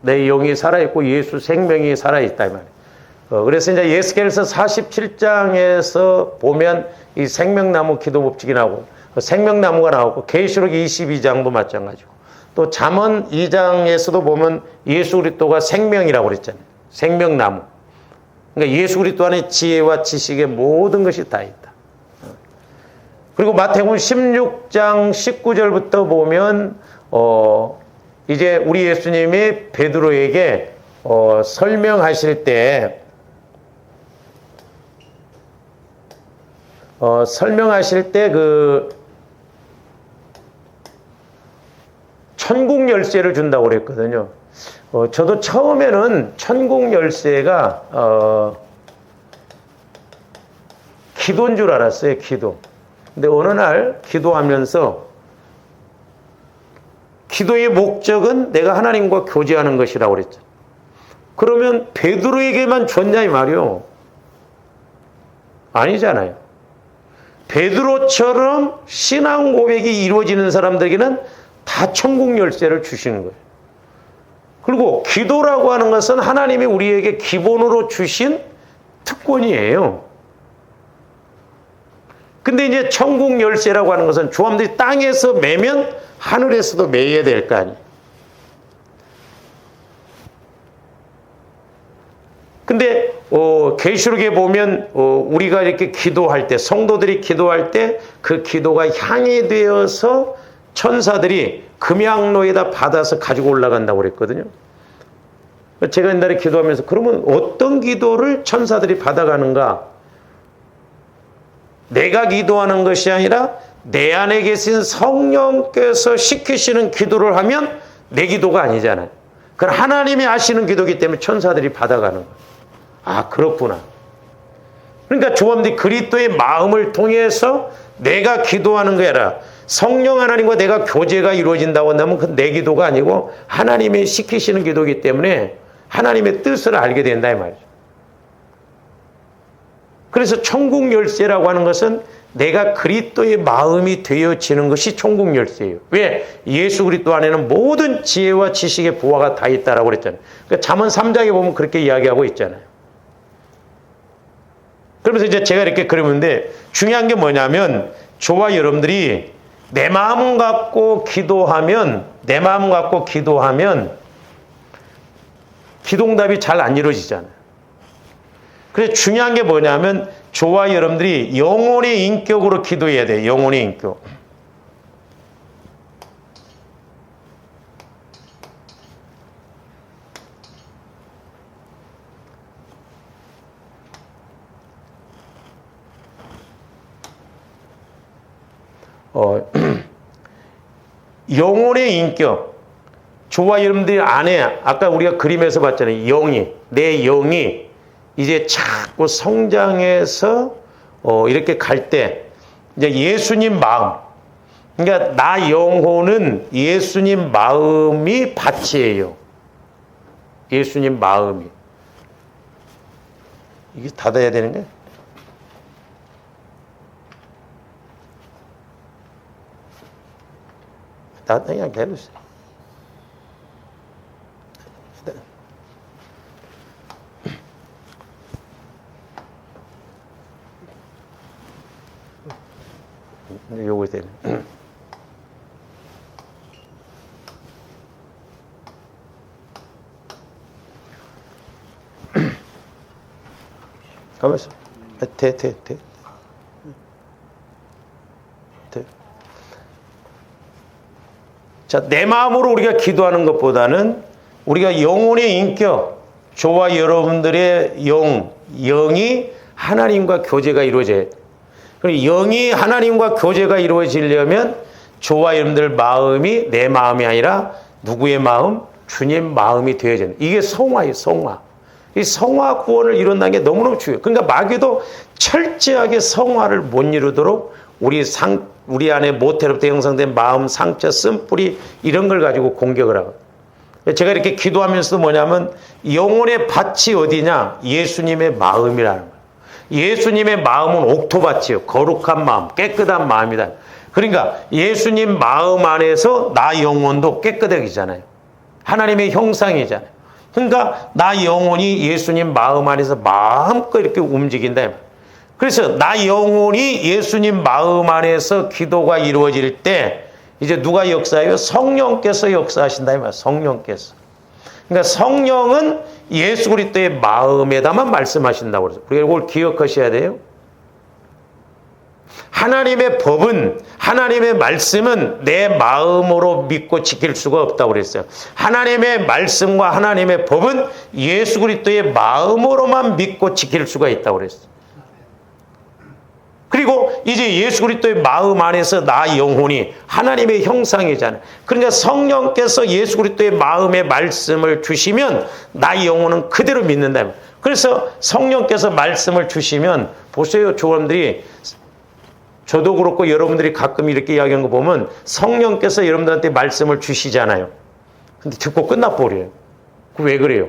내 영이 살아있고 예수 생명이 살아있다 이 말이에요. 그래서 이제 예스겔서 47장에서 보면 이 생명나무 기도 법칙이 나오고 생명나무가 나오고 계시록 22장도 마찬가지고 또 잠언 2장에서도 보면 예수 그리스도가 생명이라고 그랬잖아요. 생명나무. 그러니까 예수 그리스도 안에 지혜와 지식의 모든 것이 다 있다. 그리고 마태복음 16장 19절부터 보면 이제 우리 예수님이 베드로에게 설명하실 때 그 천국 열쇠를 준다고 그랬거든요. 저도 처음에는 천국 열쇠가 기도인 줄 알았어요. 기도. 근데 어느 날 기도하면서 기도의 목적은 내가 하나님과 교제하는 것이라고 그랬죠. 그러면 베드로에게만 줬냐 이 말이요. 아니잖아요. 베드로처럼 신앙 고백이 이루어지는 사람들에게는 다 천국 열쇠를 주시는 거예요. 그리고 기도라고 하는 것은 하나님이 우리에게 기본으로 주신 특권이에요. 근데 이제 천국 열쇠라고 하는 것은 조함들이 땅에서 매면 하늘에서도 매야 될 거 아니에요. 근데 계시록에 보면 우리가 이렇게 기도할 때 성도들이 기도할 때 그 기도가 향이 되어서 천사들이 금양로에다 받아서 가지고 올라간다고 그랬거든요. 제가 옛날에 기도하면서 그러면 어떤 기도를 천사들이 받아가는가? 내가 기도하는 것이 아니라 내 안에 계신 성령께서 시키시는 기도를 하면 내 기도가 아니잖아요. 그건 하나님이 하시는 기도이기 때문에 천사들이 받아가는 거예요. 아, 그렇구나. 그러니까 조함들이 그리스도의 마음을 통해서 내가 기도하는 게 아니라 성령 하나님과 내가 교제가 이루어진다고 한다면 그건 내 기도가 아니고 하나님이 시키시는 기도이기 때문에 하나님의 뜻을 알게 된다 이 말이죠. 그래서 천국 열쇠라고 하는 것은 내가 그리스도의 마음이 되어지는 것이 천국 열쇠예요. 왜? 예수 그리스도 안에는 모든 지혜와 지식의 보화가 다 있다라고 그랬잖아요. 그러니까 잠언 3장에 보면 그렇게 이야기하고 있잖아요. 그러면서 이제 제가 이렇게 그러는데 중요한 게 뭐냐면 저와 여러분들이 내 마음 갖고 기도하면 기도응답이 잘 안 이루어지잖아요. 그래서 중요한 게 뭐냐면 저와 여러분들이 영혼의 인격으로 기도해야 돼요. 영혼의 인격. 영혼의 인격. 저와 여러분들이 안에 아까 우리가 그림에서 봤잖아요. 내 영이 이제 자꾸 성장해서 이렇게 갈 때 이제 예수님 마음. 그러니까 나 영혼은 예수님 마음이 밭이에요. 예수님 마음이. 이게 닫아야 되는 거야? 그냥 해보세요. 요거 되네. 가만있어. 돼. 자, 내 마음으로 우리가 기도하는 것보다는 우리가 영혼의 인격, 저와 여러분들의 영이 하나님과 교제가 이루어져야 돼요. 그리고 영이 하나님과 교제가 이루어지려면 저와 여러분들 마음이 내 마음이 아니라 누구의 마음? 주님 마음이 되어야 돼요. 이게 성화예요, 성화. 이 성화 구원을 이룬다는 게 너무너무 중요해요. 그러니까 마귀도 철저하게 성화를 못 이루도록 우리 안에 모태로부터 형성된 마음, 상처, 쓴뿌리 이런 걸 가지고 공격을 하고. 제가 이렇게 기도하면서 뭐냐면 영혼의 밭이 어디냐? 예수님의 마음이라는 거예요. 예수님의 마음은 옥토밭이요. 거룩한 마음, 깨끗한 마음이다. 그러니까 예수님 마음 안에서 나 영혼도 깨끗해지잖아요. 하나님의 형상이잖아요. 그러니까 나 영혼이 예수님 마음 안에서 마음껏 이렇게 움직인다. 그래서 나 영혼이 예수님 마음 안에서 기도가 이루어질 때 이제 누가 역사해요? 성령께서 역사하신다 이 말. 성령께서. 그러니까 성령은 예수 그리스도의 마음에다만 말씀하신다고 그래서 우리가 이걸 기억하셔야 돼요. 하나님의 법은, 하나님의 말씀은 내 마음으로 믿고 지킬 수가 없다고 그랬어요. 하나님의 말씀과 하나님의 법은 예수 그리스도의 마음으로만 믿고 지킬 수가 있다고 그랬어요. 그리고 이제 예수 그리스도의 마음 안에서 나 영혼이 하나님의 형상이잖아요. 그러니까 성령께서 예수 그리스도의 마음의 말씀을 주시면 나 영혼은 그대로 믿는다. 그래서 성령께서 말씀을 주시면 보세요. 조원들이 저도 그렇고 여러분들이 가끔 이렇게 이야기하는 거 보면 성령께서 여러분들한테 말씀을 주시잖아요. 근데 듣고 끝나버려요. 왜 그래요?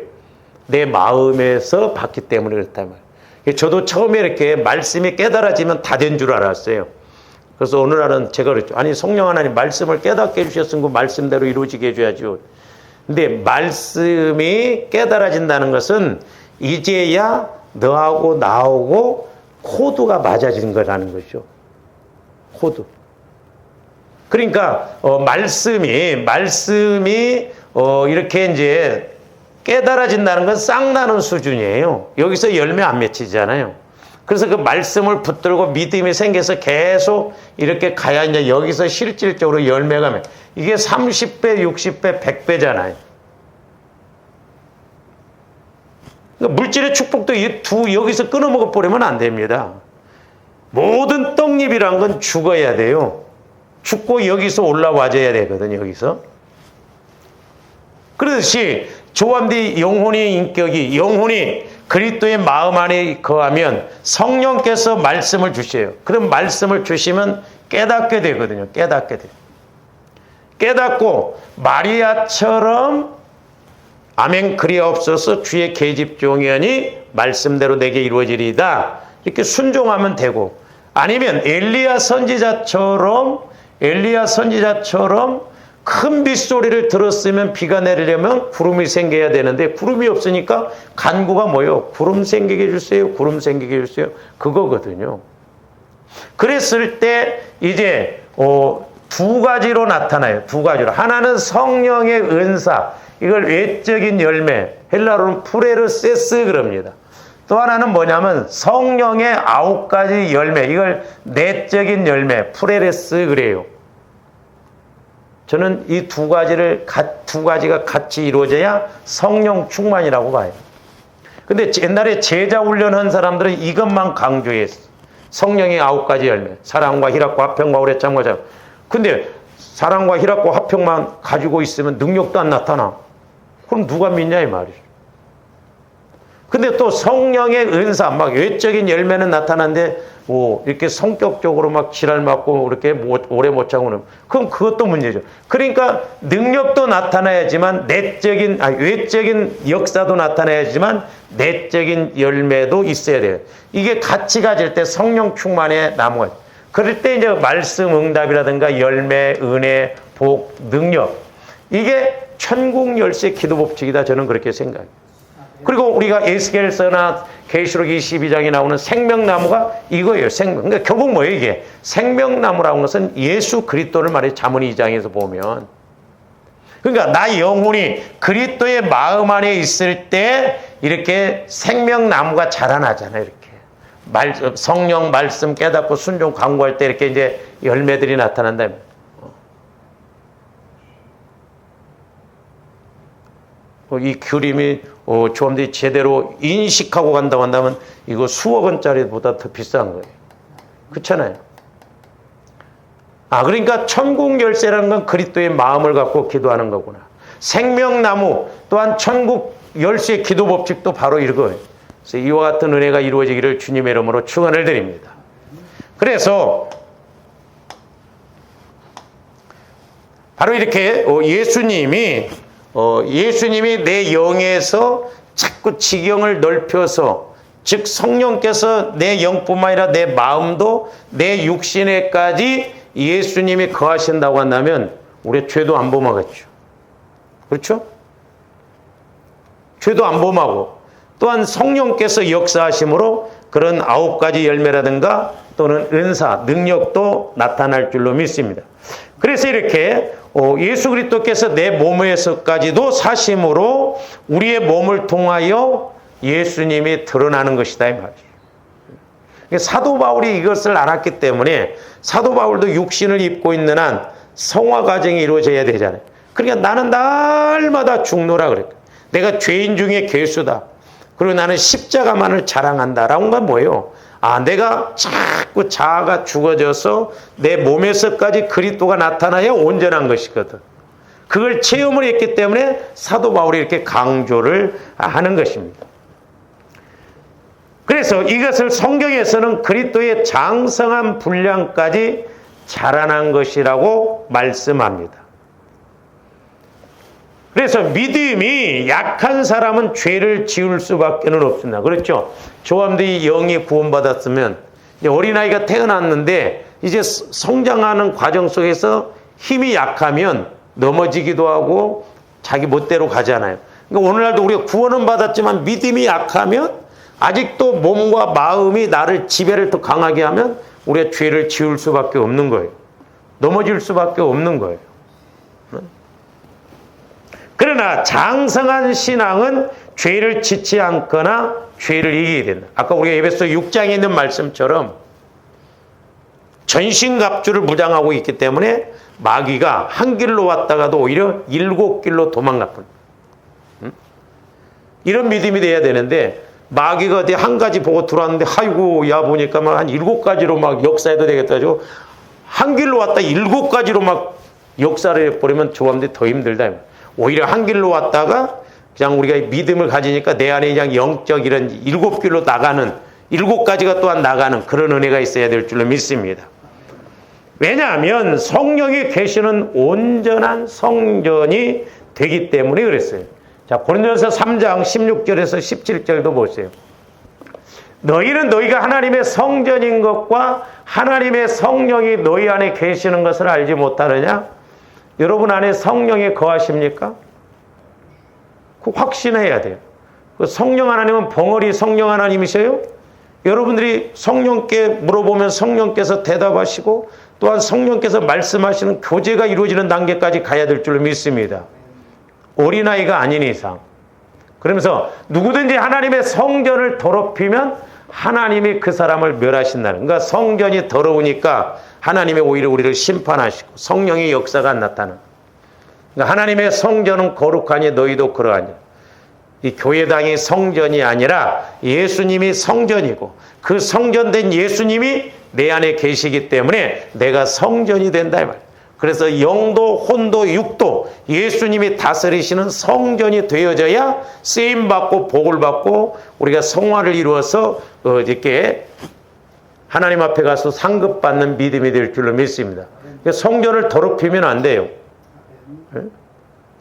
내 마음에서 받기 때문에 그렇단 말이에요. 저도 처음에 이렇게 말씀이 깨달아지면 다 된 줄 알았어요. 그래서 어느 날은 제가 그랬죠. 아니 성령 하나님 말씀을 깨닫게 해주셨으면 그 말씀대로 이루어지게 해줘야죠. 근데 말씀이 깨달아진다는 것은 이제야 너하고 나하고 코드가 맞아지는 거라는 거죠. 코드. 그러니까 말씀이 이렇게 이제 깨달아진다는 건 싹나는 수준이에요. 여기서 열매 안 맺히잖아요. 그래서 그 말씀을 붙들고 믿음이 생겨서 계속 이렇게 가야 이제 여기서 실질적으로 열매가 맺. 이게 30배, 60배, 100배잖아요. 그러니까 물질의 축복도 여기서 끊어먹어 버리면 안 됩니다. 모든 떡잎이란 건 죽어야 돼요. 죽고 여기서 올라와줘야 되거든요. 여기서. 그렇듯이 조함디 영혼의 인격이 영혼이 그리스도의 마음 안에 거하면 성령께서 말씀을 주셔요. 그럼 말씀을 주시면 깨닫게 되거든요. 깨닫게 돼요. 깨닫고 마리아처럼 아멘 그리하옵소서 주의 계집종이하니 말씀대로 내게 이루어지리이다. 이렇게 순종하면 되고 아니면 엘리야 선지자처럼 큰 빗소리를 들었으면 비가 내리려면 구름이 생겨야 되는데 구름이 없으니까 간구가 뭐예요? 구름 생기게 해주세요. 구름 생기게 해주세요. 그거거든요. 그랬을 때 이제 두 가지로 나타나요. 두 가지로. 하나는 성령의 은사. 이걸 외적인 열매. 헬라로는 프레르세스 그럽니다. 또 하나는 뭐냐면 성령의 9가지 열매. 이걸 내적인 열매. 프레레스 그래요. 저는 이 두 가지가 같이 이루어져야 성령 충만이라고 봐요. 근데 옛날에 제자 훈련한 사람들은 이것만 강조했어. 성령의 9가지 열매. 사랑과 희락과 화평과 오래 참과 자비. 근데 사랑과 희락과 화평만 가지고 있으면 능력도 안 나타나. 그럼 누가 믿냐 이 말이죠. 근데 또 성령의 은사, 막 외적인 열매는 나타나는데 이렇게 성격적으로 막 지랄 맞고 이렇게 오래 못 참고 그럼 그것도 문제죠. 그러니까 능력도 나타나야지만 외적인 역사도 나타나야지만 내적인 열매도 있어야 돼요. 이게 같이 가질 때 성령 충만의 나무가 그럴 때 이제 말씀 응답이라든가 열매, 은혜, 복, 능력 이게 천국 열쇠 기도 법칙이다. 저는 그렇게 생각해요. 그리고 우리가 에스겔서나 계시록 22장에 나오는 생명나무가 이거예요. 그러니까 결국 뭐예요 이게? 생명나무라는 것은 예수 그리스도를 말해 자문의 2장에서 보면. 그러니까 나 영혼이 그리스도의 마음 안에 있을 때 이렇게 생명나무가 자라나잖아요. 이렇게. 성령 말씀 깨닫고 순종 강구할 때 이렇게 이제 열매들이 나타난다. 이 그림이 조함들이 제대로 인식하고 간다고 한다면 이거 수억 원짜리보다 더 비싼 거예요. 그렇잖아요. 그러니까 천국 열쇠라는 건 그리스도의 마음을 갖고 기도하는 거구나. 생명나무 또한 천국 열쇠 기도 법칙도 바로 이거예요. 그래서 이와 같은 은혜가 이루어지기를 주님의 이름으로 축원을 드립니다. 그래서 바로 이렇게 예수님이 예수님이 내 영에서 자꾸 지경을 넓혀서, 즉 성령께서 내 영뿐만 아니라 내 마음도 내 육신에까지 예수님이 거하신다고 한다면 우리 죄도 안 범하겠죠. 그렇죠? 죄도 안 범하고, 또한 성령께서 역사하심으로 그런 9가지 열매라든가 또는 은사, 능력도 나타날 줄로 믿습니다. 그래서 이렇게 예수 그리스도께서 내 몸에서까지도 사심으로 우리의 몸을 통하여 예수님이 드러나는 것이다 이 말이죠. 사도 바울이 이것을 알았기 때문에 사도 바울도 육신을 입고 있는 한 성화 과정이 이루어져야 되잖아요. 그러니까 나는 날마다 죽노라 그랬고, 내가 죄인 중에 괴수다. 그리고 나는 십자가만을 자랑한다라는 건 뭐예요? 내가 자꾸 자아가 죽어져서 내 몸에서까지 그리스도가 나타나야 온전한 것이거든. 그걸 체험을 했기 때문에 사도 바울이 이렇게 강조를 하는 것입니다. 그래서 이것을 성경에서는 그리스도의 장성한 분량까지 자라난 것이라고 말씀합니다. 그래서 믿음이 약한 사람은 죄를 지을 수밖에 없습니다. 그렇죠? 조함들이 영이 구원받았으면 어린아이가 태어났는데 이제 성장하는 과정 속에서 힘이 약하면 넘어지기도 하고 자기 멋대로 가잖아요. 그러니까 오늘날도 우리가 구원은 받았지만 믿음이 약하면 아직도 몸과 마음이 나를 지배를 더 강하게 하면 우리가 죄를 지을 수밖에 없는 거예요. 넘어질 수밖에 없는 거예요. 그러나 장성한 신앙은 죄를 짓지 않거나 죄를 이기게 된다. 아까 우리가 에베소 6장에 있는 말씀처럼 전신갑주를 무장하고 있기 때문에 마귀가 한 길로 왔다가도 오히려 7길로 도망갔군. 이런 믿음이 돼야 되는데 마귀가 어디 한 가지 보고 들어왔는데 아이고 야 보니까 막 한 7가지로 막 역사해도 되겠다 가지고 한 길로 왔다 7가지로 막 역사를 해버리면 조함들이 더 힘들다. 오히려 한 길로 왔다가 그냥 우리가 믿음을 가지니까 내 안에 그냥 영적 이런 7길로 나가는 7가지가 또한 나가는 그런 은혜가 있어야 될 줄로 믿습니다. 왜냐하면 성령이 계시는 온전한 성전이 되기 때문에 그랬어요. 자, 고린도전서 3장 16절에서 17절도 보세요. 너희는 너희가 하나님의 성전인 것과 하나님의 성령이 너희 안에 계시는 것을 알지 못하느냐? 여러분 안에 성령이 거하십니까? 그 확신해야 돼요. 그 성령 하나님은 벙어리 성령 하나님이세요? 여러분들이 성령께 물어보면 성령께서 대답하시고 또한 성령께서 말씀하시는 교제가 이루어지는 단계까지 가야 될 줄로 믿습니다. 어린아이가 아닌 이상. 그러면서 누구든지 하나님의 성전을 더럽히면 하나님이 그 사람을 멸하신다는. 그러니까 성전이 더러우니까 하나님이 오히려 우리를 심판하시고 성령의 역사가 나타나는. 그러니까 하나님의 성전은 거룩하니 너희도 그러하니. 이 교회당이 성전이 아니라 예수님이 성전이고 그 성전된 예수님이 내 안에 계시기 때문에 내가 성전이 된다 이 말. 그래서 영도 혼도 육도 예수님이 다스리시는 성전이 되어져야 쓰임받고 복을 받고 우리가 성화를 이루어서 이렇게 하나님 앞에 가서 상급받는 믿음이 될 줄로 믿습니다. 성전을 더럽히면 안 돼요.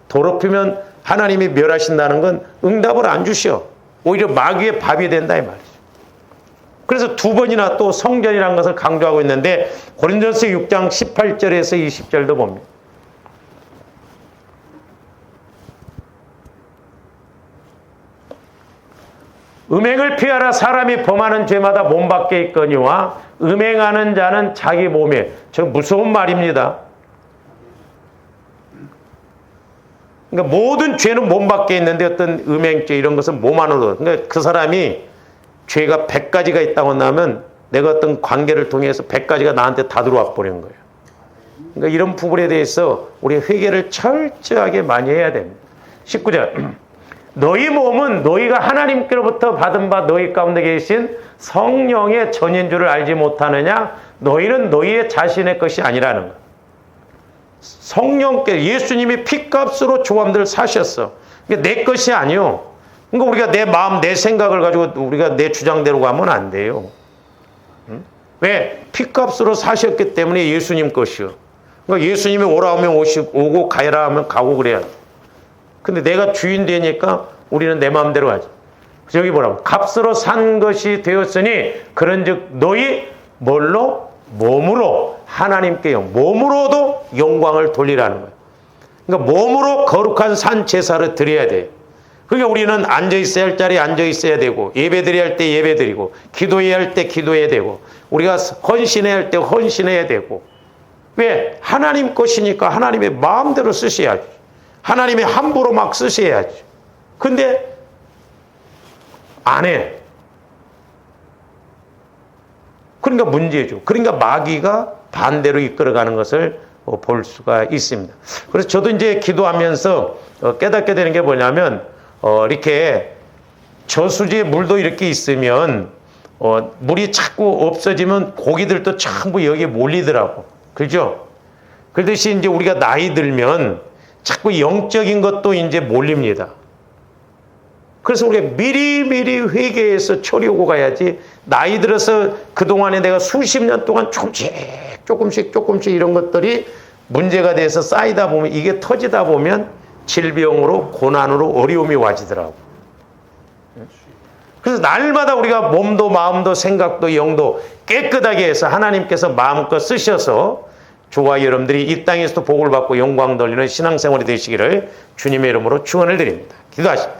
더럽히면 하나님이 멸하신다는 건 응답을 안 주셔. 오히려 마귀의 밥이 된다 이 말이죠. 그래서 2번이나 또 성전이라는 것을 강조하고 있는데 고린도전서 6장 18절에서 20절도 봅니다. 음행을 피하라. 사람이 범하는 죄마다 몸 밖에 있거니와 음행하는 자는 자기 몸에. 저 무서운 말입니다. 그러니까 모든 죄는 몸 밖에 있는데 어떤 음행죄 이런 것은 몸 안으로. 그러니까 그 사람이 죄가 100가지가 있다고 한다면 내가 어떤 관계를 통해서 100가지가 나한테 다 들어와 버리는 거예요. 그러니까 이런 부분에 대해서 우리 회개를 철저하게 많이 해야 됩니다. 19절. 너희 몸은 너희가 하나님께로부터 받은 바 너희 가운데 계신 성령의 전인 줄을 알지 못하느냐? 너희는 너희의 자신의 것이 아니라는 것. 성령께 예수님이 피값으로 조함들 사셨어. 이게 내 것이 아니요. 그러니까 우리가 내 마음, 내 생각을 가지고 우리가 내 주장대로 가면 안 돼요. 왜? 피값으로 사셨기 때문에 예수님 것이요. 그러니까 예수님이 오라 하면 오고 가라 하면 가고 그래야 돼. 근데 내가 주인 되니까 우리는 내 마음대로 하지. 여기 뭐라고? 값으로 산 것이 되었으니 그런즉 너희 뭘로? 몸으로 하나님께 몸으로도 영광을 돌리라는 거예요. 그러니까 몸으로 거룩한 산 제사를 드려야 돼요. 그러니까 우리는 앉아 있어야 할 자리에 앉아 있어야 되고, 예배 드려야 할 때 예배 드리고, 기도해야 할 때 기도해야 되고, 우리가 헌신해야 할 때 헌신해야 되고. 왜? 하나님 것이니까 하나님의 마음대로 쓰셔야지. 하나님의 함부로 막 쓰셔야지. 근데 안 해. 그러니까 문제죠. 그러니까 마귀가 반대로 이끌어가는 것을 볼 수가 있습니다. 그래서 저도 이제 기도하면서 깨닫게 되는 게 뭐냐면, 이렇게 저수지에 물도 이렇게 있으면 물이 자꾸 없어지면 고기들도 전부 여기에 몰리더라고. 그죠? 그렇듯이 이제 우리가 나이 들면 자꾸 영적인 것도 이제 몰립니다. 그래서 우리가 미리미리 회개해서 처리하고 가야지, 나이 들어서 그동안에 내가 수십 년 동안 조금씩 이런 것들이 문제가 돼서 쌓이다 보면, 이게 터지다 보면 질병으로, 고난으로, 어려움이 와지더라고. 그래서 날마다 우리가 몸도 마음도 생각도 영도 깨끗하게 해서 하나님께서 마음껏 쓰셔서 저와 여러분들이 이 땅에서도 복을 받고 영광 돌리는 신앙생활이 되시기를 주님의 이름으로 축원을 드립니다. 기도하시죠.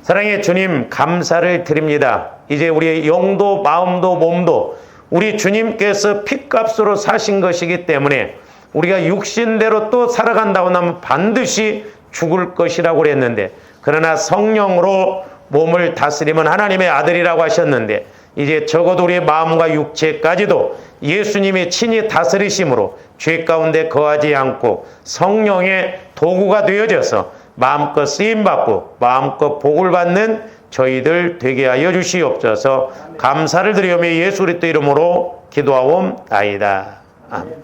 사랑의 주님, 감사를 드립니다. 이제 우리의 영도 마음도 몸도 우리 주님께서 핏값으로 사신 것이기 때문에 우리가 육신대로 또 살아간다고 하면 반드시 죽을 것이라고 그랬는데, 그러나 성령으로 몸을 다스리면 하나님의 아들이라고 하셨는데, 이제 적어도 우리의 마음과 육체까지도 예수님이 친히 다스리심으로 죄 가운데 거하지 않고 성령의 도구가 되어져서 마음껏 쓰임받고 마음껏 복을 받는 저희들 되게 하여 주시옵소서. 감사를 드리오며 예수 그리스도 이름으로 기도하옵나이다. 아멘.